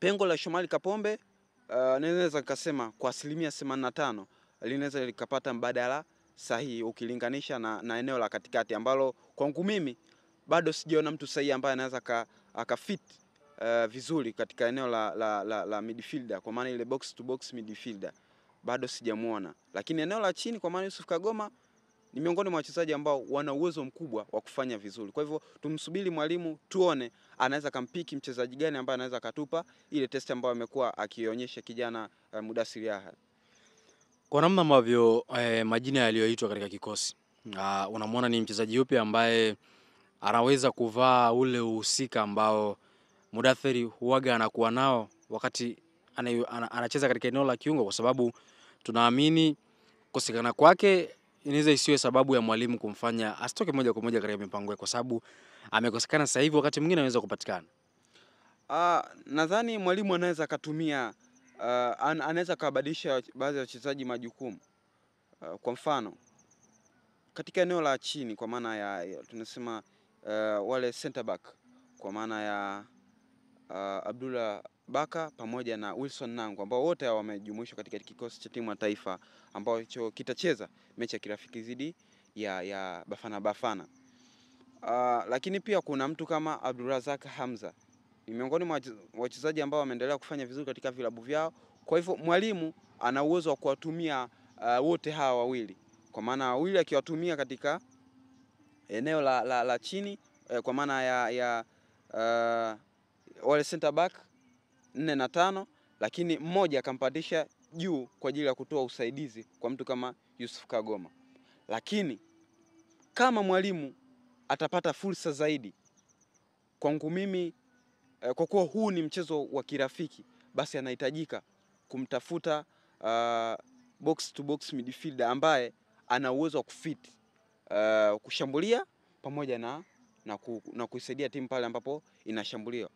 Pengo la Shomari Kapombe naweza nikasema kwa 85% linaweza likapata mbadala sahihi ukilinganisha na eneo la katikati ambalo kwangu mimi bado sijaona mtu sahihi ambaye anaweza akafit vizuri katika eneo la midfielder, kwa maana ile box to box midfielder bado sijamuona. Lakini eneo la chini kwa maana Yusuf Kagoma ni miongoni mwa wachezaji ambao wana uwezo mkubwa wa kufanya vizuri. Kwa hivyo tumsubiri mwalimu tuone anaweza kampiki mchezaji gani ambaye anaweza katupa ile test ambayo amekuwa akionyesha kijana Mudathir Yahya. Kwa namna ambavyo majina yaliyoitwa katika kikosi, unamwona ni mchezaji yupi ambaye anaweza kuvaa ule uhusika ambao Mudathir huaga anakuwa nao wakati anacheza katika eneo la kiungo, kwa sababu tunaamini kukosekana kwake inaweza isiwe sababu ya mwalimu kumfanya asitoke moja kwa moja katika mipango yake, kwa sababu amekosekana sasa hivi, wakati mwingine anaweza kupatikana. Nadhani mwalimu anaweza akatumia anaweza kubadilisha baadhi ya wachezaji majukumu. Kwa mfano katika eneo la chini kwa maana ya tunasema wale center back kwa maana ya Abdullah Baka pamoja na Wilson Nangu ambao wote wamejumuishwa katika kikosi cha timu ya taifa ambao kitacheza mechi ya kirafiki dhidi ya Bafana. Lakini pia kuna mtu kama Abdulrazak Hamza, ni miongoni mwa wachezaji ambao wameendelea kufanya vizuri katika vilabu vyao. Kwa hivyo mwalimu ana uwezo wa kuwatumia wote hawa wawili, kwa maana wawili akiwatumia katika eneo la chini kwa maana ya wale center back 4 na 5, lakini mmoja akampandisha juu kwa ajili ya kutoa usaidizi kwa mtu kama Yusuf Kagoma. Lakini kama mwalimu atapata fursa zaidi, kwangu mimi kwa kuwa huu ni mchezo wa kirafiki, basi anahitajika kumtafuta box to box midfielder ambaye ana uwezo wa kufit kushambulia pamoja na kuisaidia timu pale ambapo inashambuliwa.